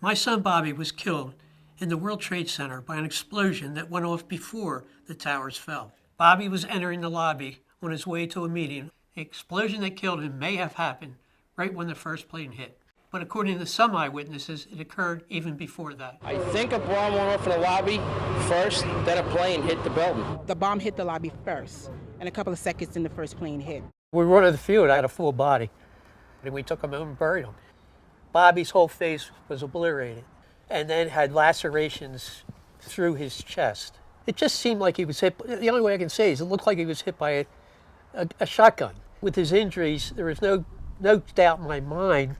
My son Bobby was killed in the World Trade Center by an explosion that went off before the towers fell. Bobby was entering the lobby on his way to a meeting. The explosion that killed him may have happened right when the first plane hit. But according to some eyewitnesses, it occurred even before that. I think a bomb went off in the lobby first, then a plane hit the building. The bomb hit the lobby first, and a couple of seconds then the first plane hit. We were one of the few that had a full body, and we took him home and buried him. Bobby's whole face was obliterated, and then had lacerations through his chest. It just seemed like he was hit. The only way I can say is it looked like he was hit by a shotgun. With his injuries, there was no doubt in my mind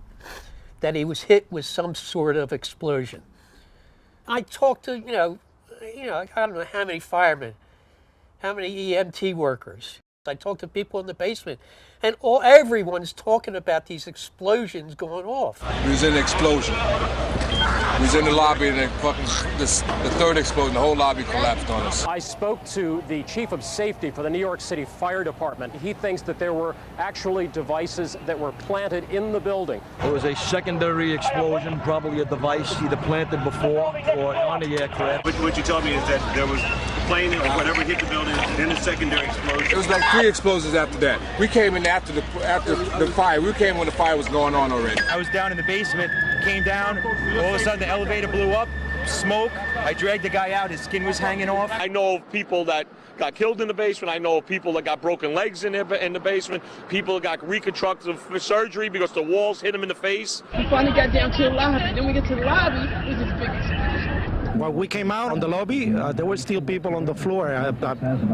that he was hit with some sort of explosion. I talked to, I don't know how many firemen, how many EMT workers. I talked to people in the basement, and everyone's talking about these explosions going off. It was an explosion. We was in the lobby, and the third explosion, the whole lobby collapsed on us. I spoke to the chief of safety for the New York City Fire Department. He thinks that there were actually devices that were planted in the building. It was a secondary explosion, probably a device either planted before or on the aircraft. What you told me is that there was the plane or whatever hit the building, then a secondary explosion. It was like 3 explosions after that. We came in after the fire. We came when the fire was going on already. I was down in the basement, came down, all of a sudden the elevator blew up, smoke. I dragged the guy out, his skin was hanging off. I know of people that got killed in the basement. I know of people that got broken legs in the basement. People that got reconstructive surgery because the walls hit them in the face. We finally got down to the lobby. Then we get to the lobby, it was this big explosion. When we came out on the lobby, there were still people on the floor,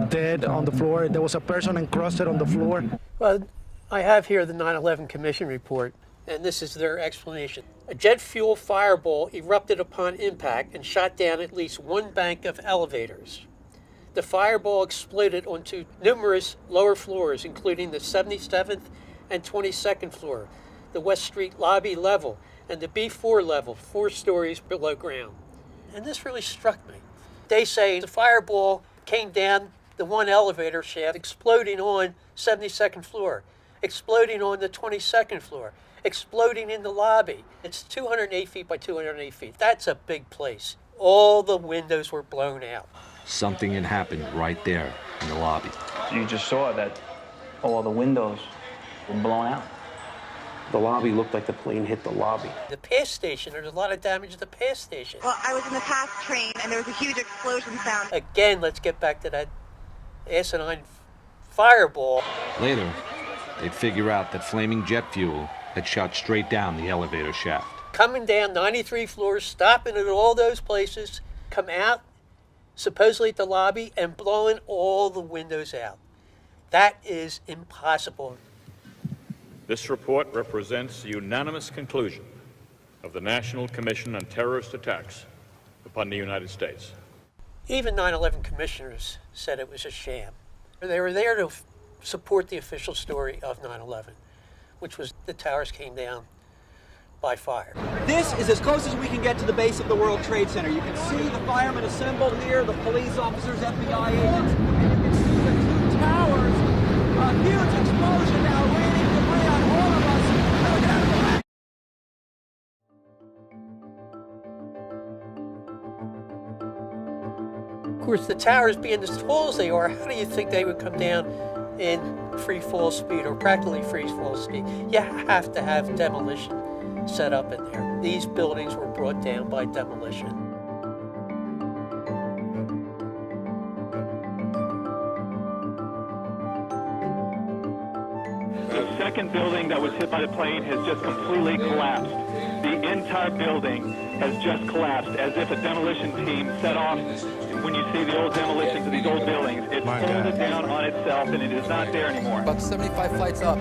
dead on the floor. There was a person encrusted on the floor. Well, I have here the 9/11 Commission report, and this is their explanation. A jet fuel fireball erupted upon impact and shot down at least one bank of elevators. The fireball exploded onto numerous lower floors, including the 77th and 22nd floor, the West Street lobby level, and the B4 level, 4 stories below ground. And this really struck me. They say the fireball came down the one elevator shaft, exploding on 72nd floor, exploding on the 22nd floor, exploding in the lobby. It's 208 feet by 208 feet. That's a big place. All the windows were blown out. Something had happened right there in the lobby. You just saw that all the windows were blown out. The lobby looked like the plane hit the lobby. The pass station, there's a lot of damage to the pass station. Well, I was in the pass train, and there was a huge explosion sound. Again, let's get back to that asinine fireball. Later, they'd figure out that flaming jet fuel had shot straight down the elevator shaft. Coming down 93 floors, stopping at all those places, come out, supposedly at the lobby, and blowing all the windows out. That is impossible. This report represents the unanimous conclusion of the National Commission on Terrorist Attacks upon the United States. Even 9/11 commissioners said it was a sham. They were there to support the official story of 9/11, which was the towers came down by fire. This is as close as we can get to the base of the World Trade Center. You can see the firemen assembled here, the police officers, FBI agents, and you can see the 2 towers. A huge explosion now raining debris on all of us. Now get out of the way. Of course, the towers being as tall as they are, how do you think they would come down in free fall speed or practically free fall speed? You have to have demolition set up in there. These buildings were brought down by demolition. The second building that was hit by the plane has just completely collapsed. The entire building has just collapsed as if a demolition team set off. When you see the old demolitions of these old buildings, it's folded down on itself and it is not there anymore. About 75 flights up,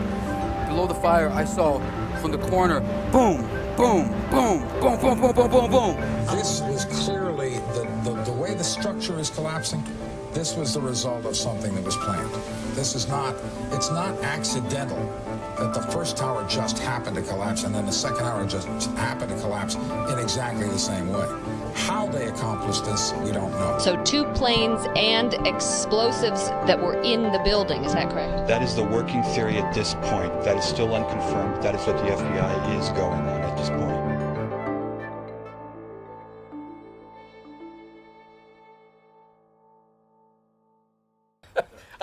below the fire, I saw from the corner, boom, boom, boom, boom, boom, boom, boom, boom, boom. This is clearly, the way the structure is collapsing, this was the result of something that was planned. It's not accidental that the first tower just happened to collapse and then the second tower just happened to collapse in exactly the same way. How they accomplished this, we don't know. So 2 planes and explosives that were in the building, is that correct? That is the working theory at this point. That is still unconfirmed. That is what the FBI is going on at this point.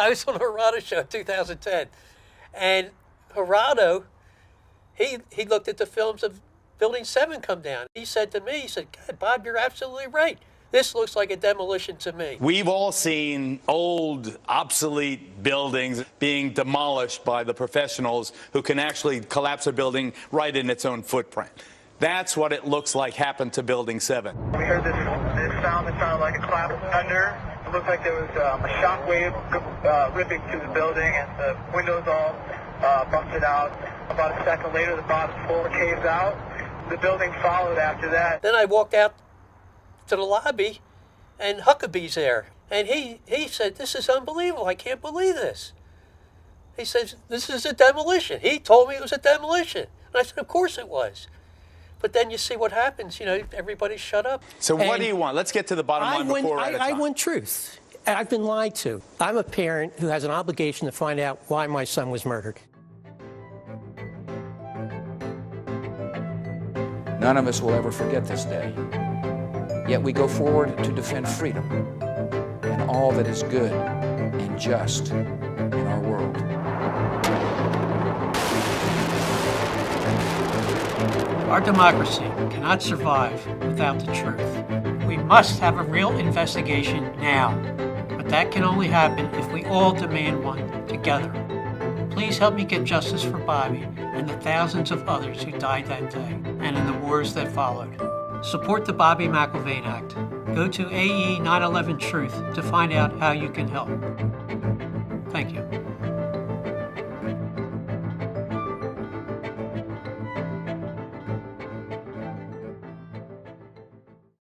I was on the Gerardo show in 2010. And Gerardo, he looked at the films of Building 7 come down. He said to me, he said, God, Bob, you're absolutely right. This looks like a demolition to me. We've all seen old, obsolete buildings being demolished by the professionals who can actually collapse a building right in its own footprint. That's what it looks like happened to Building 7. We heard this sound that sounded like a clap of thunder. It looked like there was a shock wave ripping through the building, and the windows all busted out. About a second later, the bottom floor caves out. The building followed after that. Then I walked out to the lobby, and Huckabee's there. And he said, this is unbelievable. I can't believe this. He says, this is a demolition. He told me it was a demolition. And I said, of course it was. But then you see what happens. You know, everybody shut up. So what do you want? Let's get to the bottom line before we're out of time. I want truth. I've been lied to. I'm a parent who has an obligation to find out why my son was murdered. None of us will ever forget this day. Yet we go forward to defend freedom and all that is good and just in our world. Our democracy cannot survive without the truth. We must have a real investigation now, but that can only happen if we all demand one together. Please help me get justice for Bobby and the thousands of others who died that day and in the wars that followed. Support the Bobby McIlvaine Act. Go to AE 9/11 Truth to find out how you can help. Thank you.